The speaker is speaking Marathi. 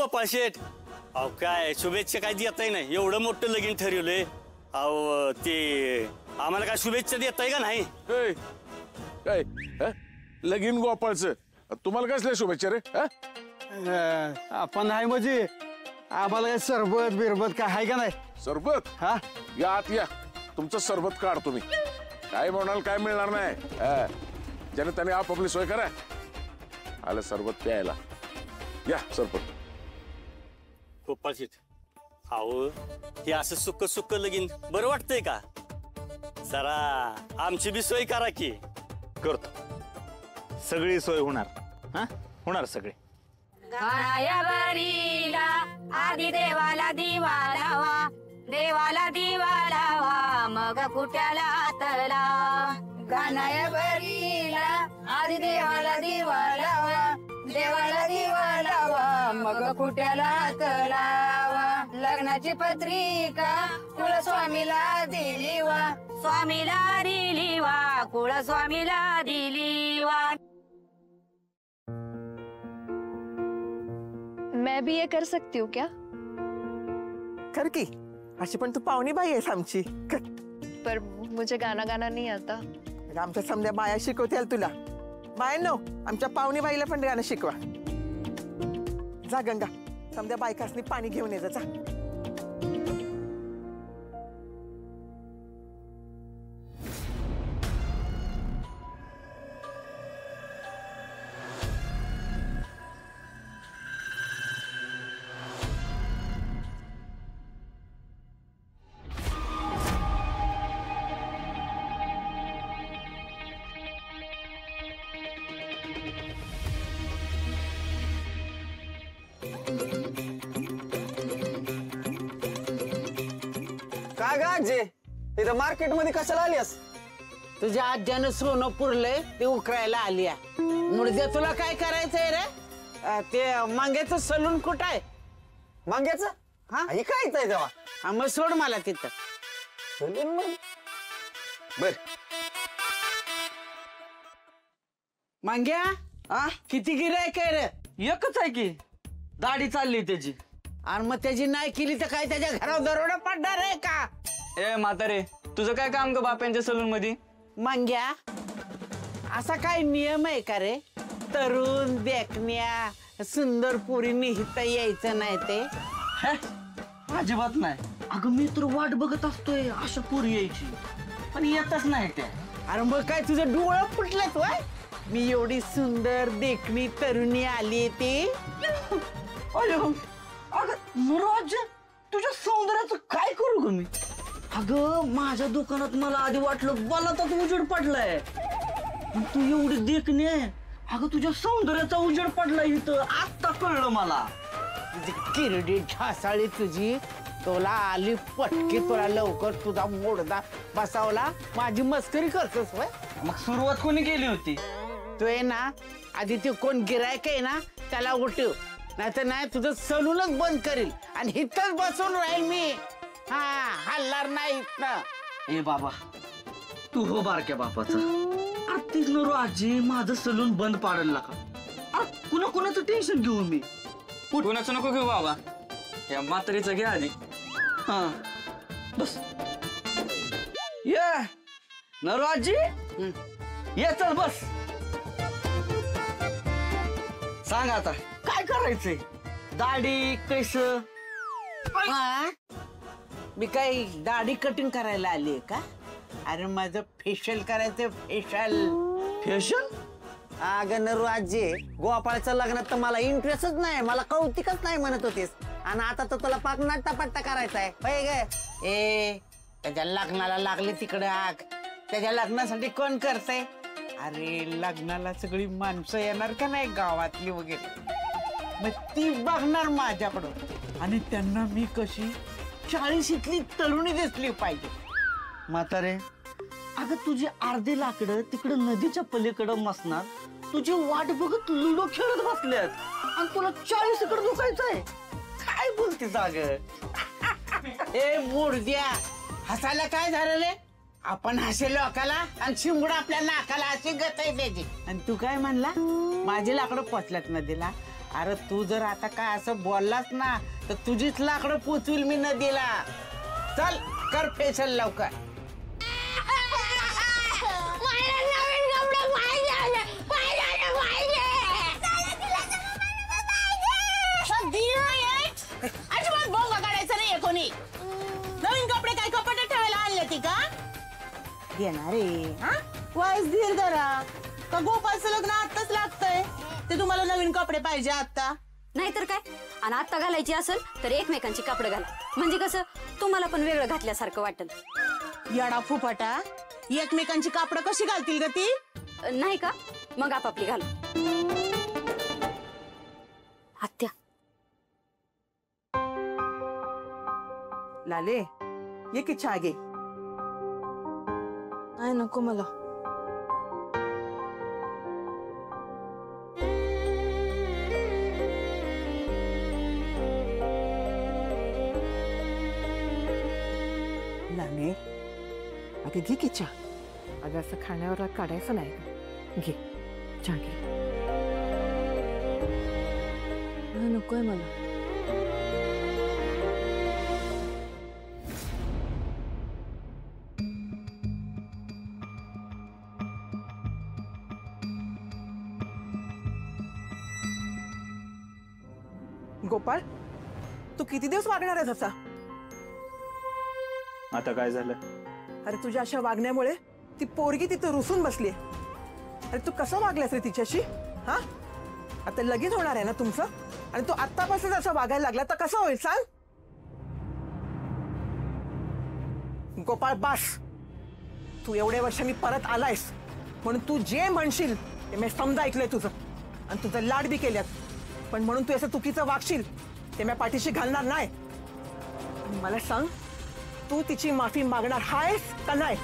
गोपाळ शेठ. अहो काय शुभेच्छा काय देताय नाही, एवढं मोठं लगीन ठरवलंय. अहो ते आम्हाला काय शुभेच्छा देताय का नाही? काय लगीन गोपाळचं तुम्हाला कसल्या शुभेच्छा रे? आपण आहे म्हणजे आम्हाला काय सरबत बिरबत काय आहे का नाही? सरबत? हा या आत या, तुमचं सरबत काढ तुम्ही. काय म्हणाल काय मिळणार नाही. ज्याने त्याने आपापली सोय करा. आलं सरबत प्यायला. या सरबत. गोपाळ शेठ, अहो हे असं सुक्क सुक्क लगीन बरं वाटतंय का? जरा आमची बी सोय करा की. करतो, सगळी सोय होणार. हा होणार सगळे. गाया बरीला आधी देवाला दिवा लावा, देवाला दिवा लावा मग कुट्याला तला. गाया बरीला आधी देवाला दिवा लावा, देवाला दिवा लावा मग कुट्याला तलावा. लग्नाची पत्रिका कुलस्वामीला दिली वा, स्वामीला दिली वा, कुलस्वामीला दिली वा. मैं भी ये कर सकती हूँ क्या? कर की, अशी पण तू पाहुणी बाई आहेस आमची. पर मुझे गाना गाना नहीं आता. आमच्या समध्या बाया शिकवतील तुला. बायांनो, आमच्या पाहुणी बाईला पण गाणं शिकवा. जा गंगा, समध्या बायकासनी पाणी घेऊन ये जा. काय गा आजी, इथं मार्केट मध्ये कशाला आलीस? तुझ्या आज्यानं सोनं पुरलंय ते उकरायला आली आहे. मुळजे तुला काय करायचंय रे? ते मांग्याचं सलून कुठं आहे? मांग्याचं? हा हे काय येतंय तेव्हा? हा मग सोड मला तिथं. सलून मग बर. मांग्या हा किती गिरायक आहे रे? एकच आहे की, दाढी चालली त्याची. आणि मग त्याची नाही केली तर काय त्याच्या घरावर दरोडा पडणार आहे का? ए म्हातारे, तुझं काय काम ग बाप्यांच्या सलून मध्ये? मांग्या असा काय नियम आहे का रे? तरुण देखण्या सुंदर पोरींनी हित यायचं नाही ते? अजिबात नाही. अगं मी तर वाट बघत असतोय अशा पोरी यायची, पण येतच नाही त्या. अरे मग काय तुझं डोळं फुटलेत वय? मी एवढी सुंदर देखणी तरुणी आली ती. अयो अगं मुराज, तुझ्या सौंदर्याचं काय करू ग मी? अगं माझ्या दुकानात मला आधी वाटलं बलाचाच उजेड पडलाय, तू एवढी देखणी आहे. अगं तुझ्या सौंदर्याचा उजेड पडलाय इथं, आता कळलं मला. किरडी ढासाळी तुझी, तुला आली पटकी, तुला लवकर तुझा मोडदा बसावला. माझी मस्करी करतोस वय? मग सुरुवात कोणी केली होती? तू आहे ना, आधी ते कोण गिरायक आहे ना त्याला उठव, नाहीतर नाही तुझं सलूनच बंद करील आणि इथंच बसून राहील मी. हा हल्लार नाही इथनं. ए बाबा, तू हो बारक्या बापाचा. आत्तीच नो आजी माझं सलून बंद पाडायला का? कुणा कुणाचं टेन्शन घेऊ मी? कुणाचं नको घेऊ बाबा, या म्हातारीचं घ्या आधी. हा बस. ये नरो आजी, ये चल बस. सांग आता काय करायचंय? दाढी केस? मी काही दाढी कटिंग करायला आली का? अरे माझं फेशियल करायचं. फेशियल? अगं नरू आजी, गोपाळच्या लग्नात तर मला इंटरेस्टच नाही, मला कौतिकच नाही म्हणत होतीस, आणि आता तर तुला पाक नट्टापट्टा करायचा आहे होय ग? ए त्याच्या लग्नाला लागले तिकडे आग. त्याच्या लग्नासाठी कोण करते? अरे लग्नाला सगळी माणसं येणार का नाही गावातली वगैरे, मग ती बघणार माझ्याकडून, आणि त्यांना मी कशी 40शीतली तरुणी दिसली पाहिजे. म्हातारे, अगं तुझी अर्धी लाकडं तिकडं नदीच्या पलीकडं मसणार, तुझी वाट बघत लुडो खेळत बसल्यात, आणि तुला 40 कडे दुखायचंय. काय बोलतीस अगं? ए मुर्द्या, हसायला काय झालं रे? आपण हसे लोकाला आणि शिंबूड आपल्या नाकाला अशी गत आहे त्याची. आणि तू काय म्हणला? माझी लाकडं पोचल्यात नदीला. अरे तू जर आता काय असं बोललास ना तर तुझीच लाकडं पोचविल मी नदीला. चल कर फेशल लवकर. अजिबात बोंगा काढायचं नाहीये कोणी. नवीन कपडे काय कपाटात ठेवायला आणले ती का घेणारे? हा वाईस धीर धरा. का गोपालचं लग्न आत्ताच लागतंय ते तुम्हाला नवीन कपडे पाहिजे आता? नाहीतर काय. आणि आता घालायची असेल तर एकमेकांची कपडे घाला, म्हणजे कसं तुम्हाला पण वेगळं घातल्यासारखं वाटत. येडा फुफाटा, एकमेकांची कापडं कशी घालतील ग ती? नाही का? मग आपापली घाला. आत्या लाले ये की चहा घे. नाही नको मला. लाले अगं घे की चहा. अगं असं खाण्यावर काढायचं नाही. घे चहा घे. नाही नकोय मला. गोपाळ तू किती दिवस वागणार आहेस असा? आता काय झालं? अरे तुझ्या अशा वागण्यामुळे ती पोरगी तिथं रुसून बसली. अरे तू कसं वागलास रे तिच्याशी? हा आता लगीन होणार आहे ना तुमचं, आणि तू आत्तापासून असं वागायला लागला तर कसं होईल सांग? गोपाळ बास. तू एवढ्या वर्षांनी परत आलायस म्हणून तू जे म्हणशील ते मी समजा ऐकलंय तुझं, आणि तुझं लाड बी केल्यात. पण म्हणून तू असं चुकीचं वागशील ते मी पाठीशी घालणार नाही. मला सांग, तू तिची माफी मागणार आहेस का नाही?